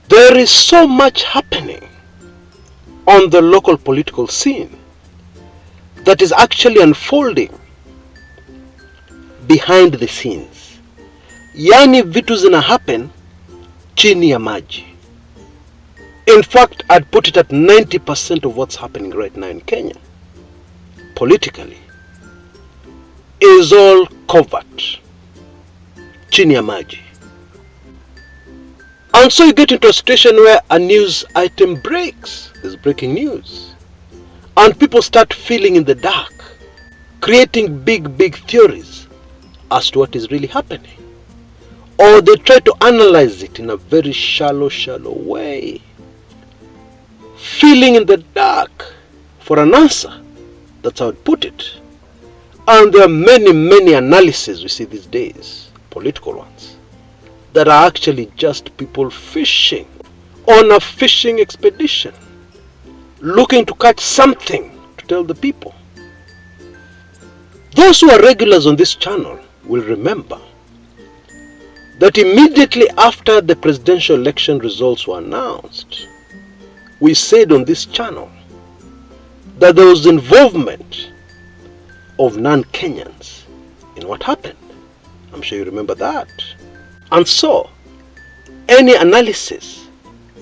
There is so much happening on the local political scene that is actually unfolding behind the scenes. Yani vitu zina happen chini ya maji. In fact, I'd put it at 90% of what's happening right now in Kenya, politically, is all covert, chini ya maji. And so you get into a situation where a news item breaks, there's breaking news, and people start feeling in the dark, creating big theories as to what is really happening. Or they try to analyze it in a very shallow way, feeling in the dark for an answer. That's how I'd put it. And there are many analyses we see these days, political ones, that are actually just people fishing on a fishing expedition, looking to catch something to tell the people. Those who are regulars on this channel will remember that immediately after the presidential election results were announced, we said on this channel that there was involvement of non-Kenyans in what happened. I'm sure you remember that. And so, any analysis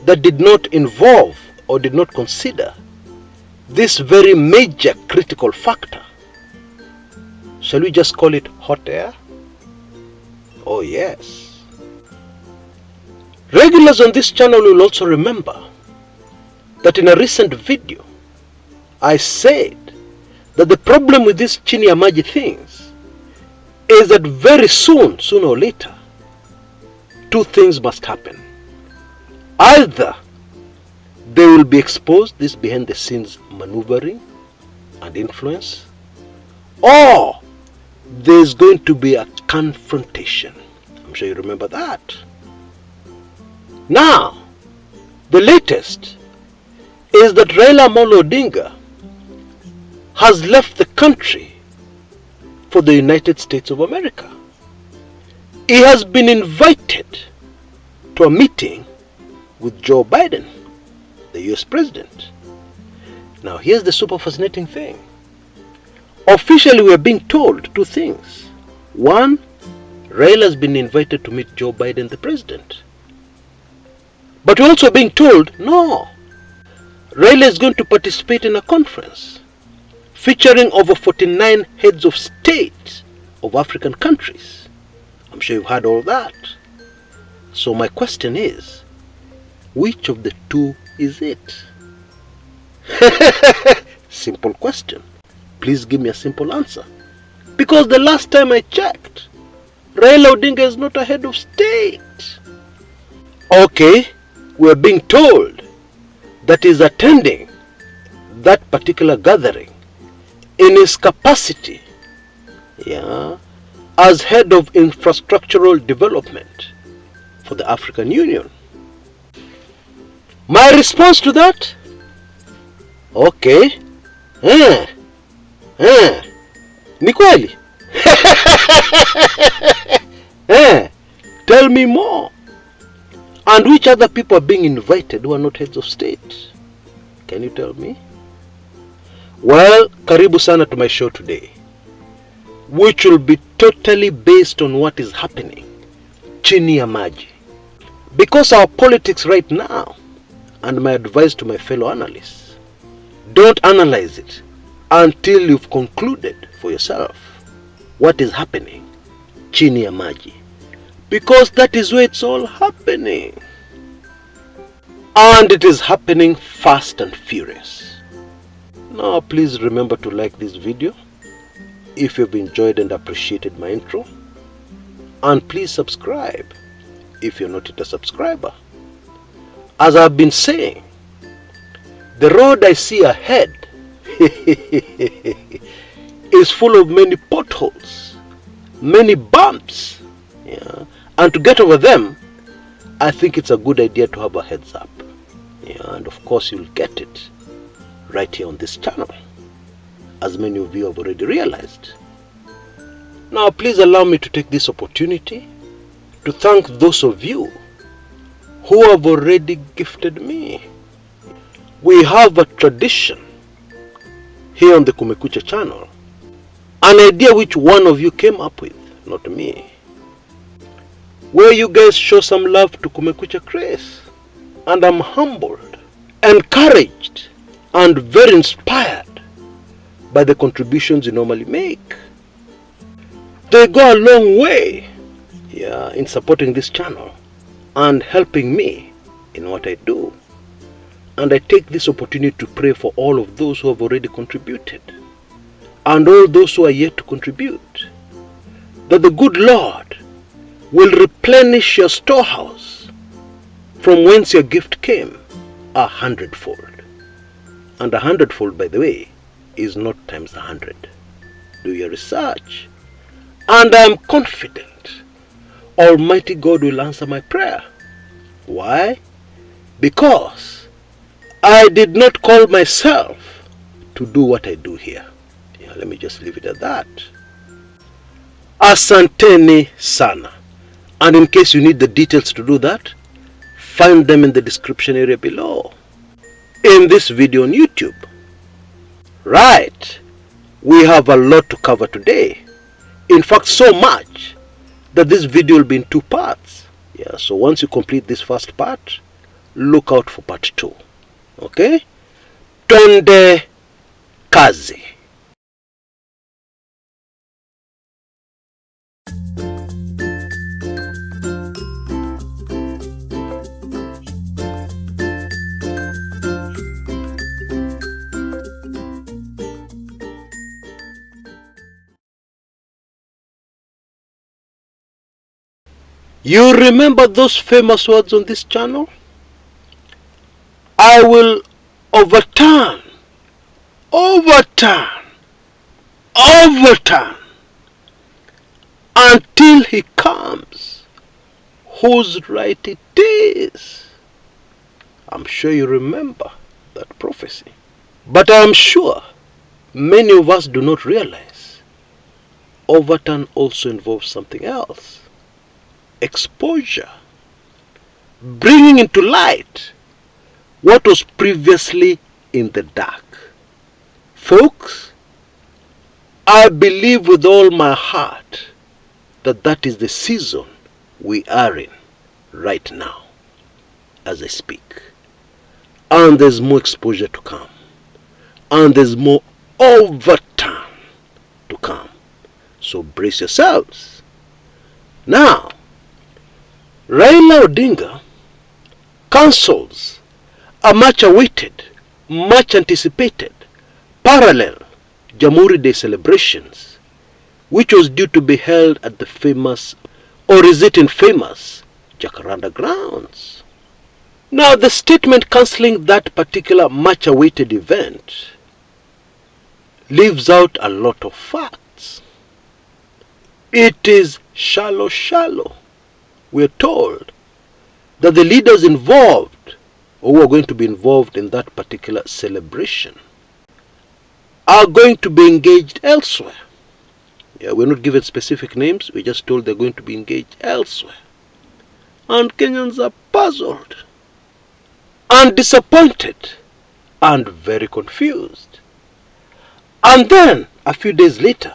that did not involve or did not consider this very major critical factor, shall we just call it hot air? Oh yes. Regulars on this channel will also remember that in a recent video, I said that the problem with these chini ya maji things is that very soon, sooner or later, two things must happen. Either they will be exposed, this behind the scenes maneuvering and influence, or there's going to be a confrontation. I'm sure you remember that. Now, the latest is that Raila Odinga has left the country for the United States of America. He has been invited to a meeting with Joe Biden, the US President. Now here's the super fascinating thing. Officially we are being told two things. One, Raila has been invited to meet Joe Biden, the President. But we're also being told, no, Raila is going to participate in a conference featuring over 49 heads of state of African countries. I'm sure you've heard all that. So my question is, which of the two is it? Simple question. Please give me a simple answer. Because the last time I checked, Raila Odinga is not a head of state. Okay, we're being told that he's attending that particular gathering in his capacity, as head of infrastructural development for the African Union. My response to that? Okay. Ni kweli? Tell me more. And which other people are being invited who are not heads of state? Can you tell me? Well, karibu sana to my show today, which will be totally based on what is happening chini ya maji. Because our politics right now, and my advice to my fellow analysts, don't analyze it until you've concluded for yourself what is happening chini ya maji. Because that is where it's all happening. And it is happening fast and furious. Now please remember to like this video if you've enjoyed and appreciated my intro. And please subscribe if you're not yet a subscriber. As I've been saying, the road I see ahead is full of many potholes, many bumps. And to get over them, I think it's a good idea to have a heads up. And of course you'll get it right here on this channel, as many of you have already realized. Now please allow me to take this opportunity to thank those of you who have already gifted me. We have a tradition here on the Kumekucha channel, an idea which one of you came up with, not me, where you guys show some love to Kumekucha Chris, and I'm humbled, encouraged, and very inspired by the contributions you normally make. They go a long way, in supporting this channel and helping me in what I do. And I take this opportunity to pray for all of those who have already contributed and all those who are yet to contribute, that the good Lord will replenish your storehouse from whence your gift came 100-fold. And 100-fold, by the way, is not times 100. Do your research. And I am confident Almighty God will answer my prayer. Why? Because I did not call myself to do what I do here. Let me just leave it at that. Asanteni sana. And in case you need the details to do that, find them in the description area below. In this video on YouTube. Right. We have a lot to cover today. In fact, so much that this video will be in 2 parts. So once you complete this first part, look out for part 2. Okay? Twende kazi. You remember those famous words on this channel? I will overturn until he comes whose right it is. I'm sure you remember that prophecy. But I am sure many of us do not realize overturn also involves something else. Exposure, bringing into light what was previously in the dark. Folks, I believe with all my heart that that is the season we are in right now as I speak. And there's more exposure to come. And there's more overturn to come. So brace yourselves. Now, Raila Odinga cancels a much awaited, much anticipated, parallel Jamhuri Day celebrations, which was due to be held at the famous, or is it infamous, Jacaranda grounds. Now the statement cancelling that particular much awaited event leaves out a lot of facts. It is shallow. We're told that the leaders involved, or who are going to be involved in that particular celebration, are going to be engaged elsewhere. We're not given specific names, we're just told they're going to be engaged elsewhere. And Kenyans are puzzled and disappointed and very confused. And then, a few days later,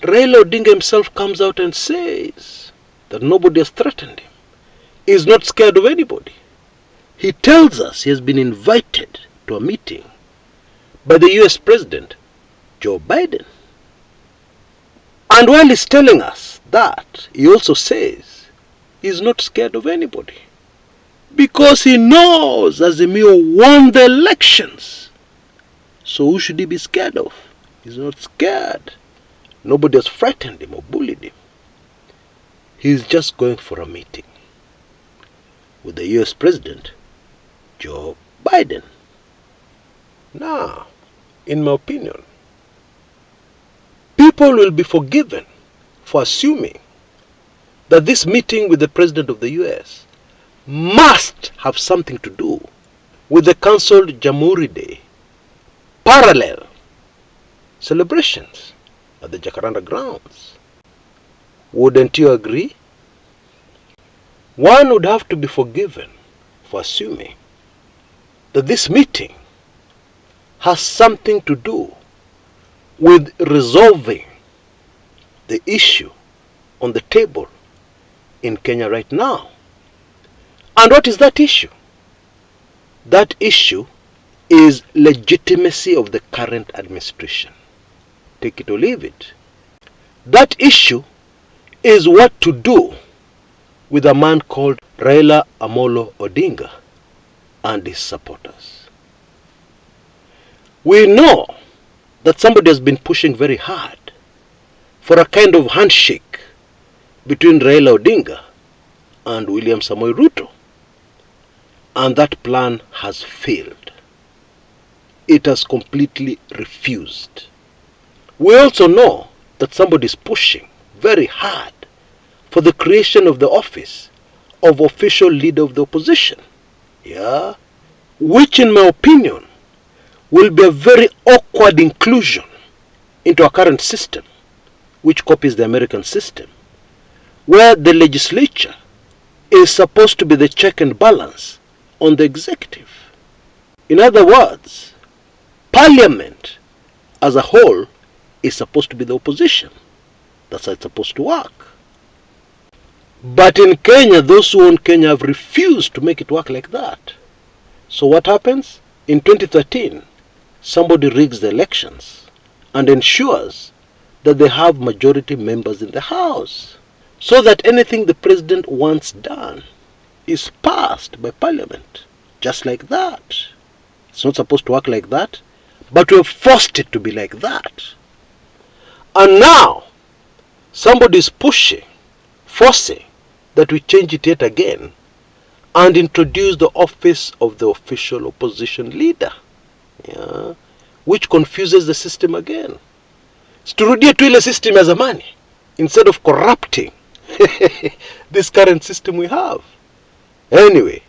Raila Odinga himself comes out and says that nobody has threatened him. He is not scared of anybody. He tells us he has been invited to a meeting by the US President, Joe Biden. And while he's telling us that, he also says he's not scared of anybody. Because he knows Azimio won the elections. So who should he be scared of? He's not scared. Nobody has frightened him or bullied him. He's just going for a meeting with the US President, Joe Biden. Now, in my opinion, people will be forgiven for assuming that this meeting with the President of the US must have something to do with the cancelled Jamhuri Day parallel celebrations at the Jacaranda grounds. Wouldn't you agree? One would have to be forgiven for assuming that this meeting has something to do with resolving the issue on the table in Kenya right now. And what is that issue? That issue is legitimacy of the current administration. Take it or leave it. That issue is what to do with a man called Raila Amolo Odinga and his supporters. We know that somebody has been pushing very hard for a kind of handshake between Raila Odinga and William Samoei Ruto. And that plan has failed. It has completely refused. We also know that somebody is pushing very hard for the creation of the office of official leader of the opposition. Yeah? Which in my opinion will be a very awkward inclusion into our current system, which copies the American system, where the legislature is supposed to be the check and balance on the executive. In other words, Parliament as a whole is supposed to be the opposition. That's how it's supposed to work. But in Kenya, those who own Kenya have refused to make it work like that. So what happens? In 2013, somebody rigs the elections and ensures that they have majority members in the House, so that anything the president wants done is passed by Parliament. Just like that. It's not supposed to work like that, but we have forced it to be like that. And now, somebody is pushing, forcing that we change it yet again and introduce the office of the official opposition leader, yeah, which confuses the system again. Turudia tu ile system ya zamani instead of corrupting this current system we have. Anyway,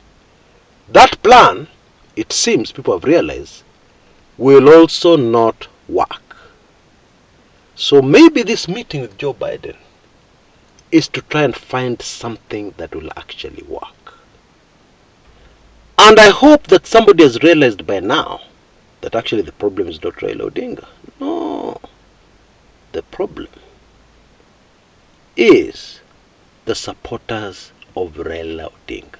that plan, it seems people have realized, will also not work. So maybe this meeting with Joe Biden is to try and find something that will actually work. And I hope that somebody has realized by now that actually the problem is not Raila Odinga. No. The problem is the supporters of Raila Odinga.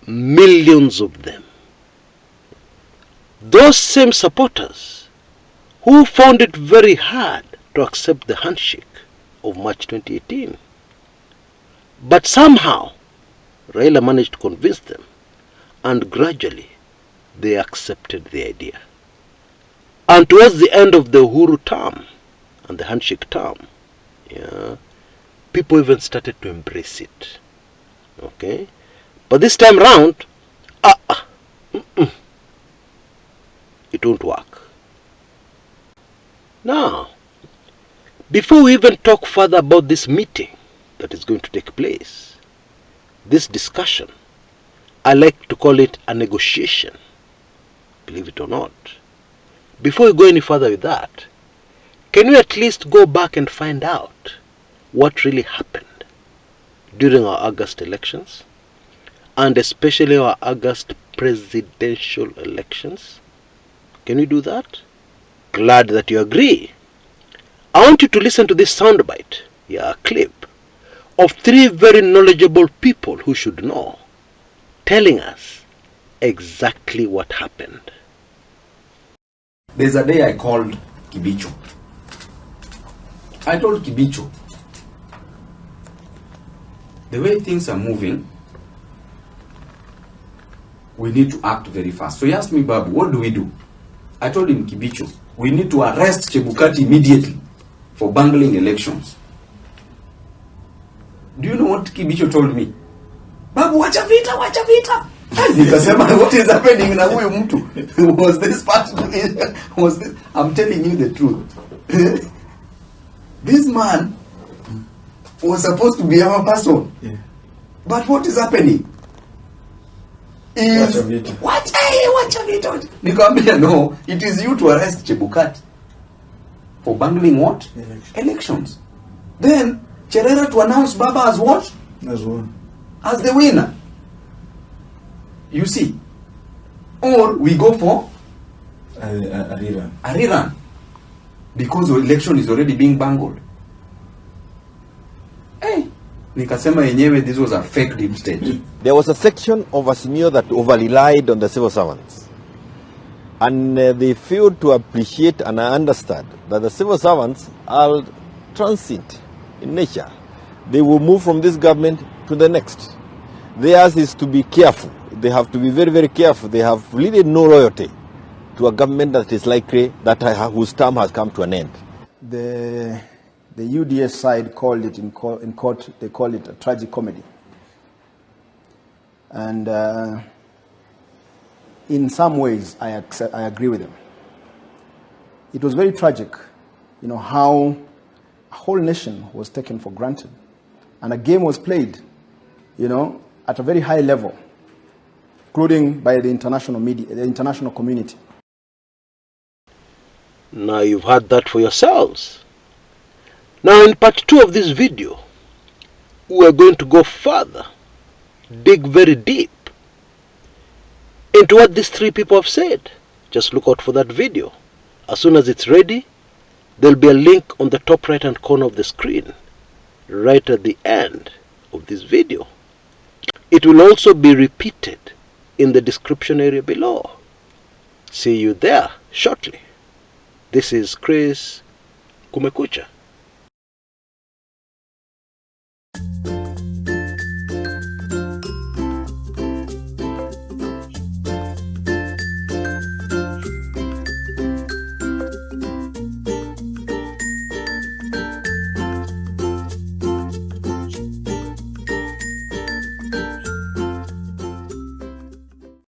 Millions of them. Those same supporters who found it very hard to accept the handshake of March 2018. But somehow, Raila managed to convince them, and gradually they accepted the idea. And towards the end of the Uhuru term and the handshake term, yeah, people even started to embrace it. Okay? But this time round, it won't work. Now, before we even talk further about this meeting that is going to take place, this discussion, I like to call it a negotiation, believe it or not. Before we go any further with that, can we at least go back and find out what really happened during our August elections, and especially our August presidential elections? Can we do that? Glad that you agree. I want you to listen to this soundbite, a clip, of 3 very knowledgeable people who should know, telling us exactly what happened. There's a day I called Kibicho. I told Kibicho, the way things are moving, we need to act very fast. So he asked me, Babu, what do we do? I told him, Kibicho, we need to arrest Chebukati immediately for bungling elections. Do you know what Kibicho told me? Babu, wacha vita, wacha vita. Nikasema, what is happening na huyu mtu? Was this part? Was this? I'm telling you the truth. This man was supposed to be our person. Yeah. But what is happening? Wacha vita. Nikamwambia, no, it is you to arrest Chebukati for bungling what? Elections. Then Cherera to announce Baba as what? As one. As the winner. You see? Or we go for a rerun. A rerun. Because the election is already being bungled. Hey, nikasema yenyewe this was a fake deep state. There was a section of Azimio that over-relied on the civil servants. And they failed to appreciate and understand that the civil servants are transient in nature. They will move from this government to the next. Theirs is to be careful. They have to be very, very careful. They have really no loyalty to a government that is likely whose term has come to an end. The UDS side called it in court, they call it a tragic comedy. And in some ways, I agree with them. It was very tragic, how a whole nation was taken for granted. And a game was played, at a very high level, including by the international media, the international community. Now you've heard that for yourselves. Now in part 2 of this video, we are going to go further, dig very deep into what these 3 people have said. Just look out for that video. As soon as it's ready, there'll be a link on the top right hand corner of the screen, right at the end of this video. It will also be repeated in the description area below. See you there shortly. This is Chris Kumekucha.